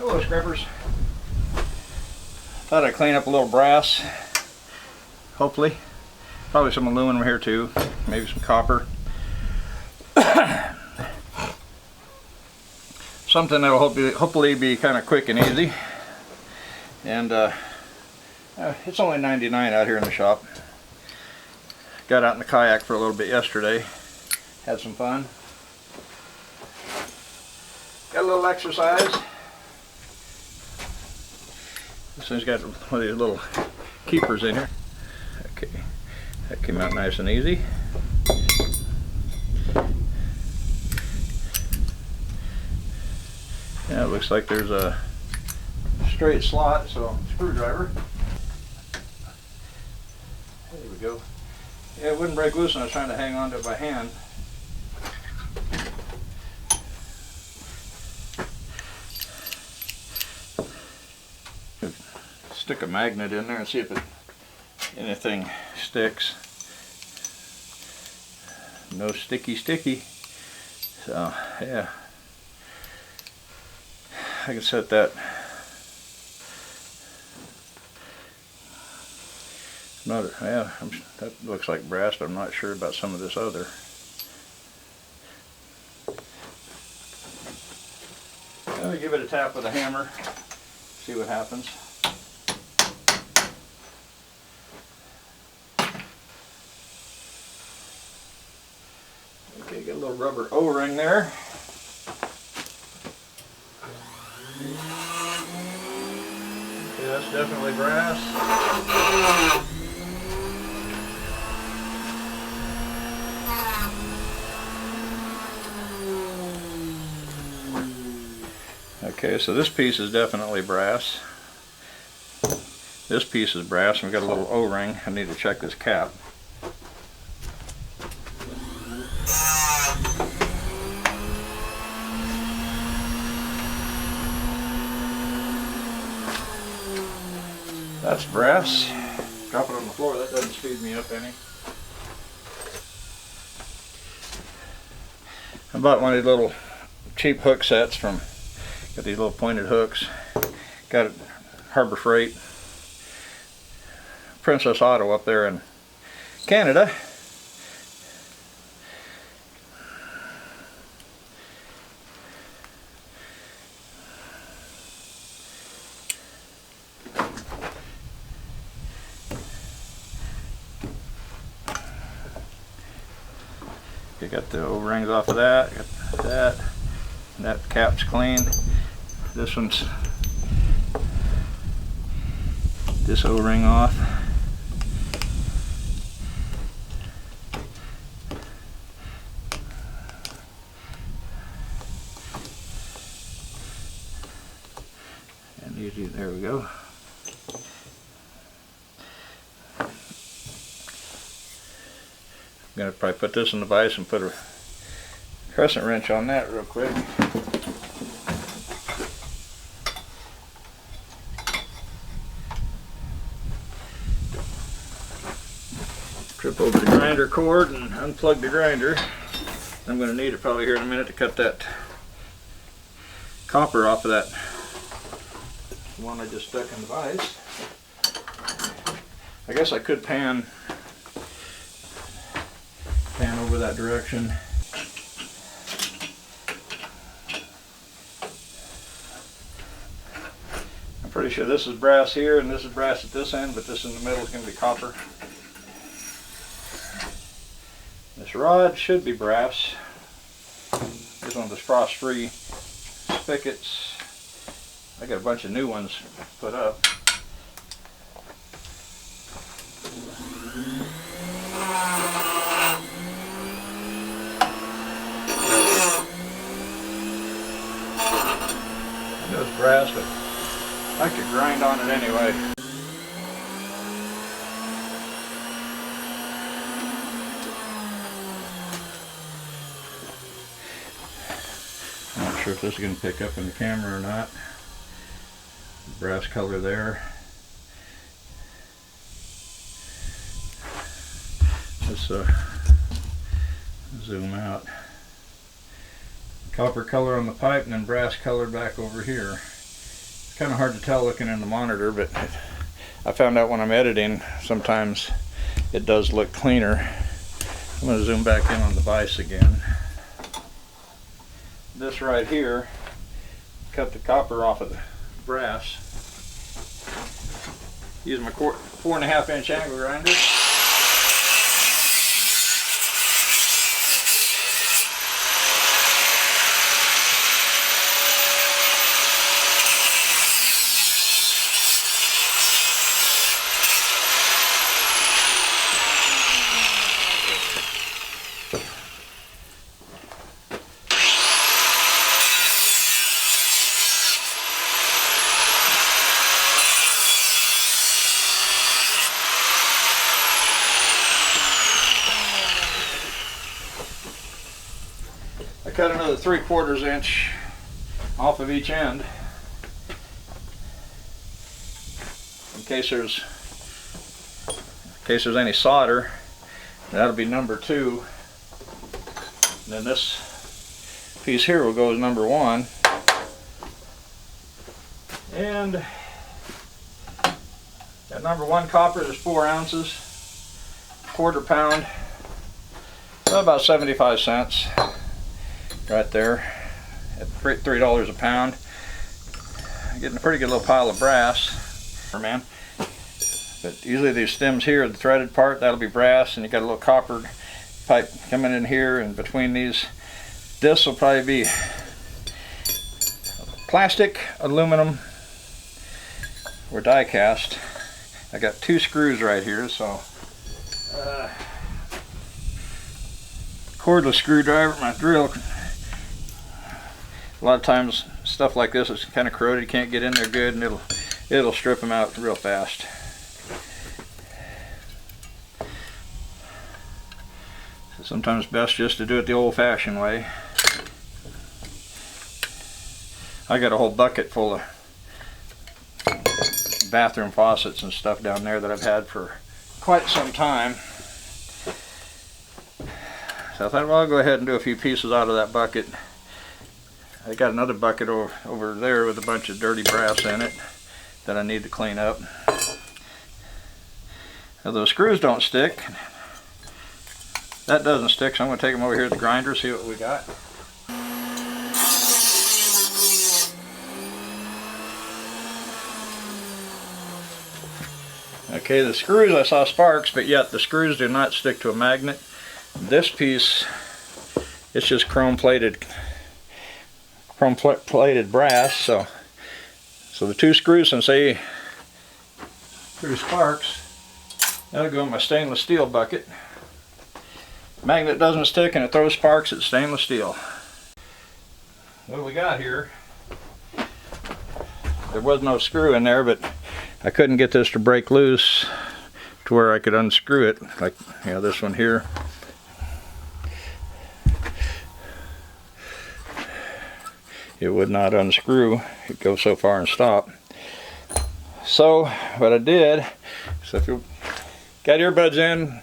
Hello, scrappers. Thought I'd clean up a little brass. Hopefully. Probably some aluminum here too. Maybe some copper. Something that'll hopefully be kind of quick and easy. And it's only 99 out here in the shop. Got out in the kayak for a little bit yesterday. Had some fun. Got a little exercise. This thing's got one of these little keepers in here. Okay, that came out nice and easy. Yeah, it looks like there's a straight slot, so screwdriver. There we go. Yeah, it wouldn't break loose when I was trying to hang on to it by hand. Stick a magnet in there and see if anything sticks. No sticky. So yeah, I can set that. That looks like brass, but I'm not sure about some of this other. Let me give it a tap with a hammer, see what happens. Okay, get a little rubber O-ring there. Okay, that's definitely brass. Okay, so this piece is definitely brass. This piece is brass, and we've got a little O-ring. I need to check this cap. That's brass. Drop it on the floor, that doesn't speed me up any. I bought one of these little cheap hook sets from, got these little pointed hooks. Got it Harbor Freight. Princess Auto up there in Canada. You got the O-rings off of that, got that, and that cap's clean. This one's, this O-ring off. And easy, there we go. I'm going to probably put this in the vise and put a crescent wrench on that real quick. Trip over the grinder cord and unplug the grinder. I'm going to need it probably here in a minute to cut that copper off of that one I just stuck in the vise. I guess I could pan over that direction. I'm pretty sure this is brass here and this is brass at this end, but this in the middle is going to be copper. This rod should be brass. This one was frost-free spigots. I got a bunch of new ones put up. I know it's brass, but I like to grind on it anyway. I'm not sure if this is going to pick up in the camera or not. Brass color there. Let's zoom out. Copper color on the pipe and then brass color back over here. Kind of hard to tell looking in the monitor, but I found out when I'm editing, sometimes it does look cleaner. I'm going to zoom back in on the vise again. This right here, cut the copper off of the brass. Use my 4.5 inch angle grinder. I cut another 3/4 inch off of each end in case there's any solder. That'll be number 2. And then this piece here will go as number 1. And that number 1 copper is 4 ounces, 1/4 pound, so about 75 cents. Right there at $3 a pound. Getting a pretty good little pile of brass, man. But usually these stems here, the threaded part, that'll be brass, and you got a little copper pipe coming in here, and between these, this will probably be plastic, aluminum, or die cast. I got 2 screws right here, so cordless screwdriver, my drill. A lot of times stuff like this is kind of corroded, you can't get in there good, and it'll strip them out real fast. So sometimes it's best just to do it the old-fashioned way. I got a whole bucket full of bathroom faucets and stuff down there that I've had for quite some time. So I thought, well, I'll go ahead and do a few pieces out of that bucket. I got another bucket over there with a bunch of dirty brass in it that I need to clean up. Now those screws don't stick. That doesn't stick, so I'm going to take them over here to the grinder, see what we got. Okay, the screws, I saw sparks, but yet the screws do not stick to a magnet. This piece, it's just chrome plated brass, so the 2 screws, since they threw sparks, that'll go in my stainless steel bucket. Magnet doesn't stick and it throws sparks, it's stainless steel. What do we got here? There was no screw in there, but I couldn't get this to break loose to where I could unscrew it, like this one here. It would not unscrew. It goes so far and stop. So what I did, so if you got earbuds in,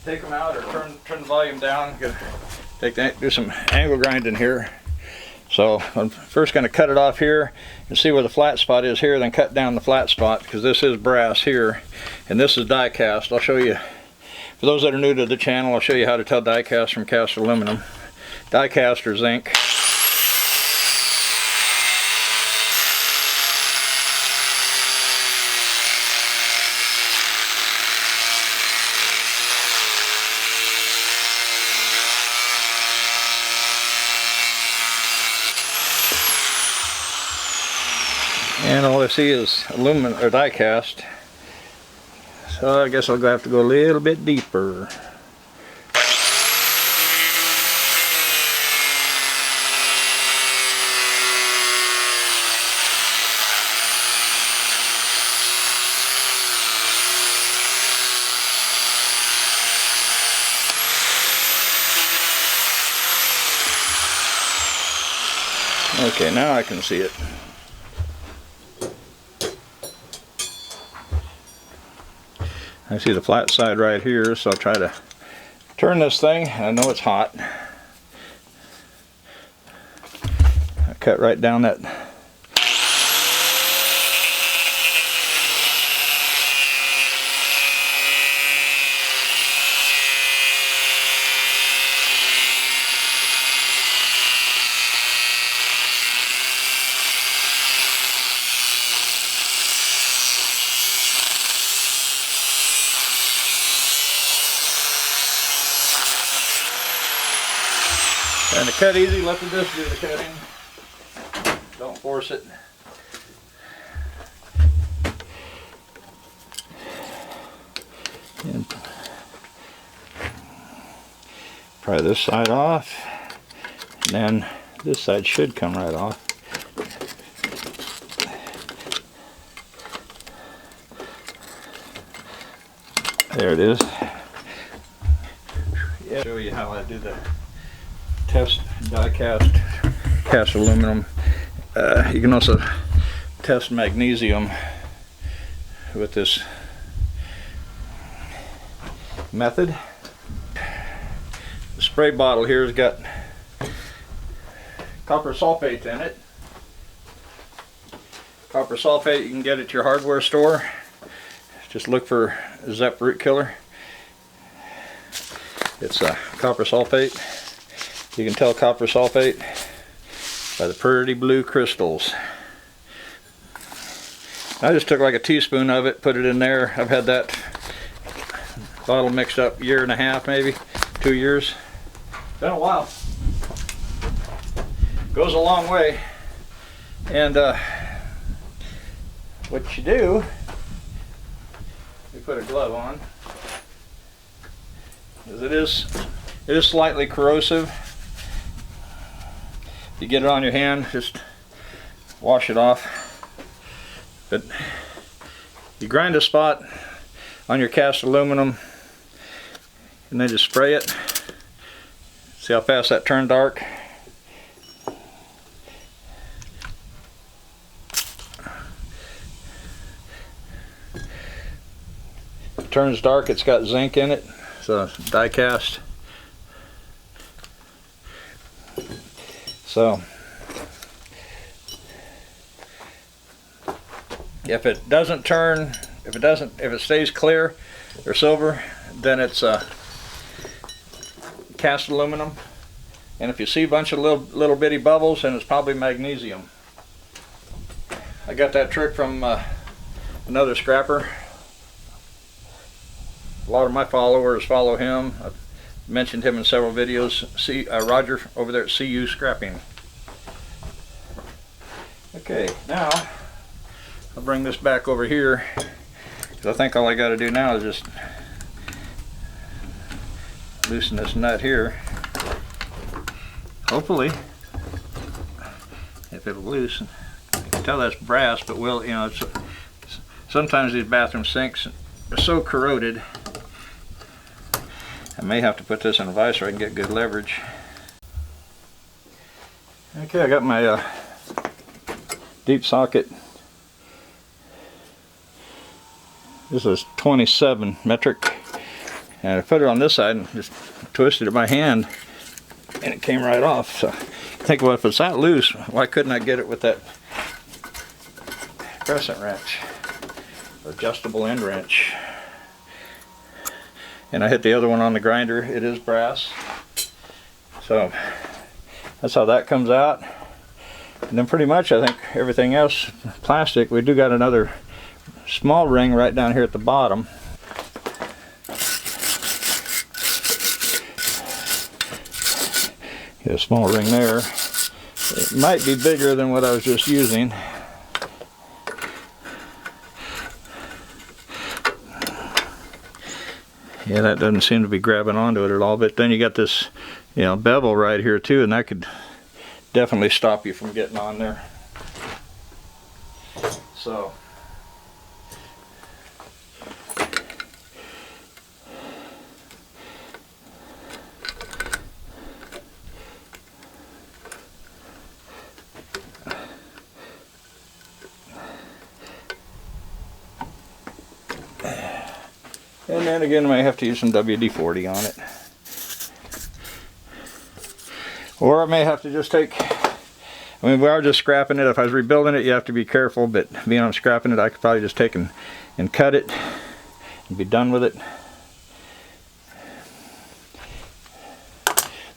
take them out or turn the volume down. Do some angle grinding here. So I'm first going to cut it off here and see where the flat spot is here, then cut down the flat spot, because this is brass here and this is die cast. I'll show you, for those that are new to the channel, I'll show you how to tell die cast from cast aluminum. Die cast or zinc. And all I see is aluminum or die cast. So I guess I'll have to go a little bit deeper. Okay, now I can see it. I see the flat side right here, so I'll try to turn this thing. I know it's hot. I cut right down that And to cut easy, let the disc do the cutting. Don't force it. And pry this side off, and then this side should come right off. There it is. Yeah, show you how I do the test cast aluminum. You can also test magnesium with this method. The spray bottle here has got copper sulfate in it. Copper sulfate, you can get it at your hardware store. Just look for Zep root killer. It's copper sulfate. You can tell copper sulfate by the pretty blue crystals. I just took like a teaspoon of it, put it in there. I've had that bottle mixed up 1.5 years, maybe 2 years. Been a while. Goes a long way. And what you do, you put a glove on, because it is slightly corrosive. If you get it on your hand, just wash it off. But you grind a spot on your cast aluminum and then just spray it. See how fast that turned dark? It turns dark, it's got zinc in it, so die cast. So if it doesn't turn, if it stays clear or silver, then it's cast aluminum. And if you see a bunch of little bitty bubbles, then it's probably magnesium. I got that trick from another scrapper. A lot of my followers follow him. I've mentioned him in several videos. Roger over there at CU Scrapping. Okay, now I'll bring this back over here, because I think all I got to do now is just loosen this nut here. Hopefully, if it'll loosen. You can tell that's brass, but sometimes these bathroom sinks are so corroded. I may have to put this in a vise so I can get good leverage. Okay, I got my deep socket. This is 27 metric, and I put it on this side and just twisted it by hand, and it came right off. So think, well, if it's that loose, why couldn't I get it with that crescent wrench, or adjustable end wrench? And I hit the other one on the grinder. It is brass. So that's how that comes out. And then pretty much I think everything else plastic. We do got another small ring right down here at the bottom. Get a small ring there. It might be bigger than what I was just using. Yeah, that doesn't seem to be grabbing onto it at all, but then you got this, bevel right here too, and that could definitely stop you from getting on there. So and then again, I might have to use some WD-40 on it. Or I may have to just take, we are just scrapping it. If I was rebuilding it, you have to be careful, but being I'm scrapping it, I could probably just take and cut it and be done with it.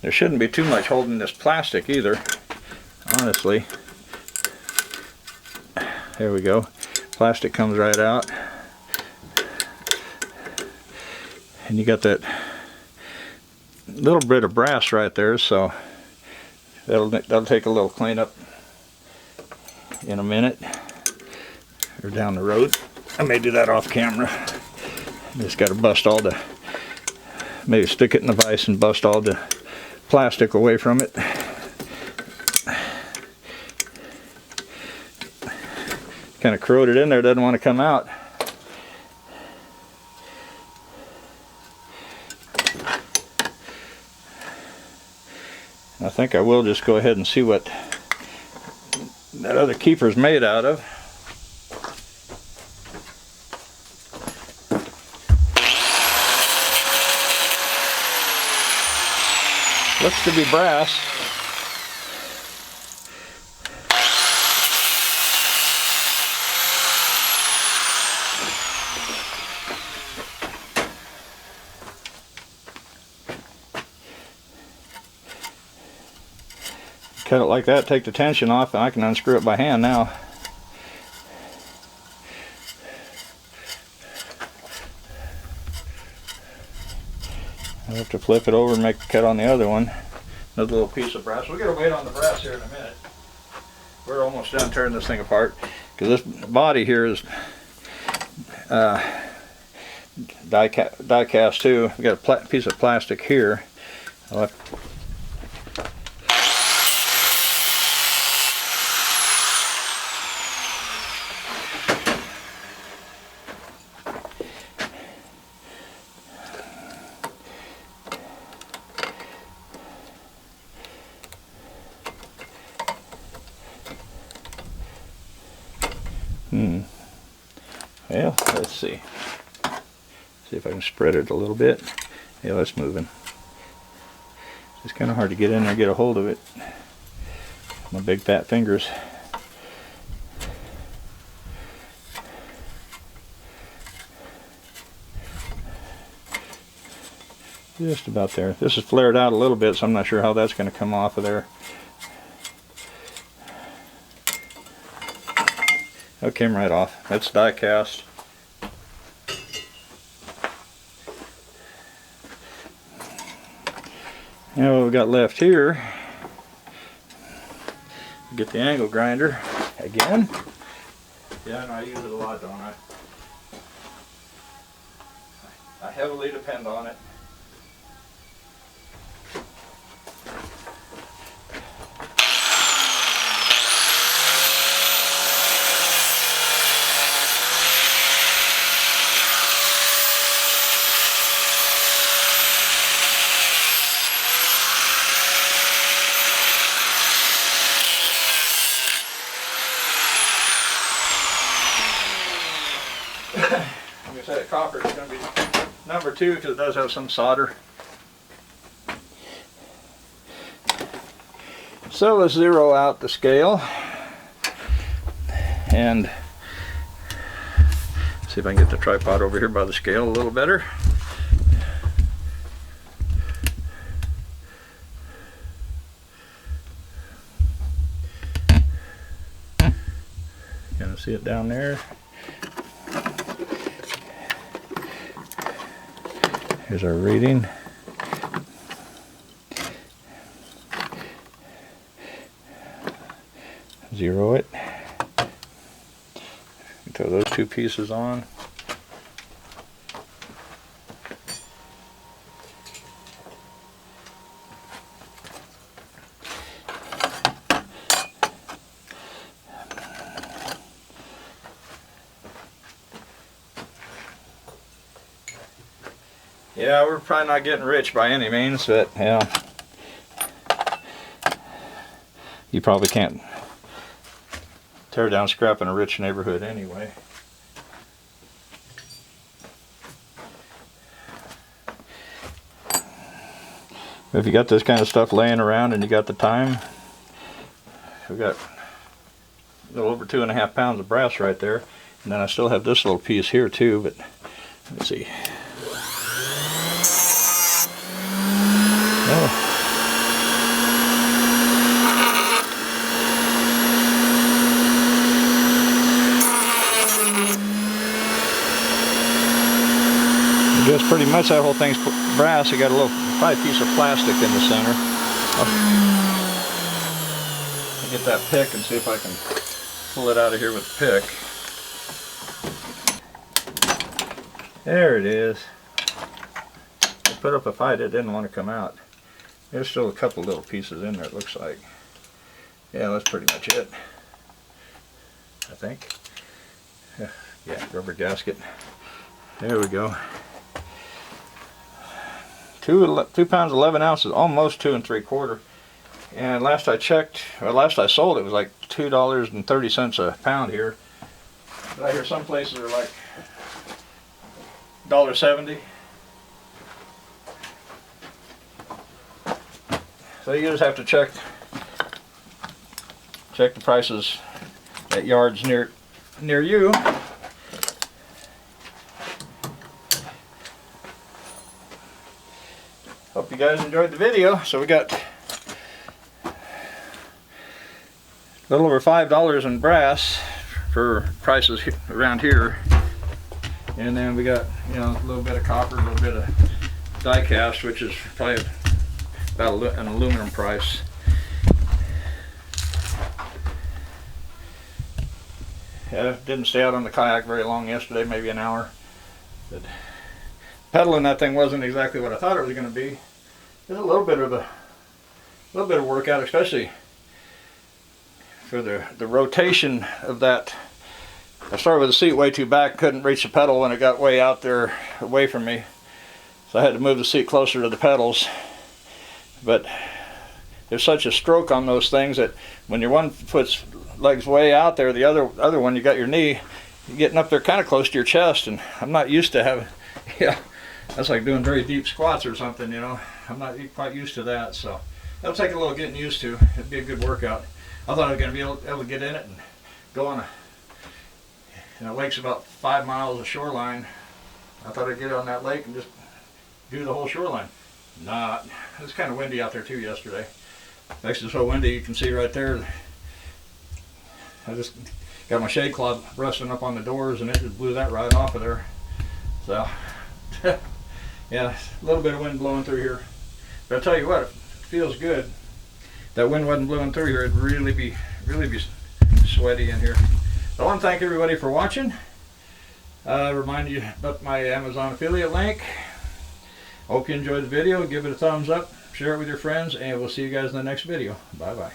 There shouldn't be too much holding this plastic either, honestly. There we go. Plastic comes right out. And you got that little bit of brass right there, so That'll take a little cleanup in a minute, or down the road. I may do that off camera. Just got to bust all the, maybe stick it in the vise and bust all the plastic away from it. Kind of corroded in there, doesn't want to come out. I think I will just go ahead and see what that other keeper's made out of. Looks to be brass. Cut it like that, take the tension off, and I can unscrew it by hand now. I have to flip it over and make the cut on the other one. Another little piece of brass. We're going to wait on the brass here in a minute. We're almost done tearing this thing apart, because this body here is die cast too. We got a piece of plastic here. Well, let's see. See if I can spread it a little bit. Yeah, that's moving. It's kind of hard to get in there and get a hold of it. My big fat fingers. Just about there. This is flared out a little bit, so I'm not sure how that's going to come off of there. That came right off. That's die cast. Now what we've got left here, get the angle grinder again. Yeah, and I use it a lot, don't I? I heavily depend on it. Like I said, copper is going to be number 2 because it does have some solder. So let's zero out the scale and see if I can get the tripod over here by the scale a little better. Kind of see it down there. Here's our reading. Zero it. Throw those 2 pieces on. Yeah, we're probably not getting rich by any means, but yeah, you probably can't tear down scrap in a rich neighborhood anyway. But if you got this kind of stuff laying around and you got the time, we've got a little over 2.5 pounds of brass right there, and then I still have this little piece here too, but let's see. Just pretty much that whole thing's brass. I got a little 5 piece of plastic in the center. get that pick and see if I can pull it out of here with the pick. There it is. I put up a fight, it didn't want to come out. There's still a couple little pieces in there, it looks like. Yeah, that's pretty much it, I think. Yeah, rubber gasket. There we go. 2 pounds 11 ounces, almost 2 3/4. And last I checked, or last I sold, it was like $2.30 a pound here. But I hear some places are like $1.70. So you just have to check the prices at yards near you. Hope you guys enjoyed the video. So we got a little over $5 in brass for prices around here, and then we got, you know, a little bit of copper, a little bit of die cast, which is probably about an aluminum price. Yeah, didn't stay out on the kayak very long yesterday, maybe an hour. But pedaling that thing wasn't exactly what I thought it was going to be. There's a little bit of workout, especially for the rotation of that. I started with the seat way too back, couldn't reach the pedal when it got way out there away from me, so I had to move the seat closer to the pedals. But there's such a stroke on those things that when your one foot's legs way out there, the other one, you got your knee, you're getting up there kind of close to your chest, and I'm not used to having, yeah, that's like doing very deep squats or something, you know. I'm not quite used to that, so that'll take a little getting used to. It'd be a good workout. I thought I was going to be able to get in it and go on the lake's about 5 miles of shoreline. I thought I'd get on that lake and just do the whole shoreline. Not. It was kind of windy out there too yesterday. Actually, it's so windy you can see right there. I just got my shade cloth resting up on the doors, and it just blew that right off of there. So, yeah, a little bit of wind blowing through here. But I'll tell you what, it feels good. If that wind wasn't blowing through here, it'd really be sweaty in here. So I want to thank everybody for watching. Remind you about my Amazon affiliate link. Hope you enjoyed the video. Give it a thumbs up, share it with your friends, and we'll see you guys in the next video. Bye bye.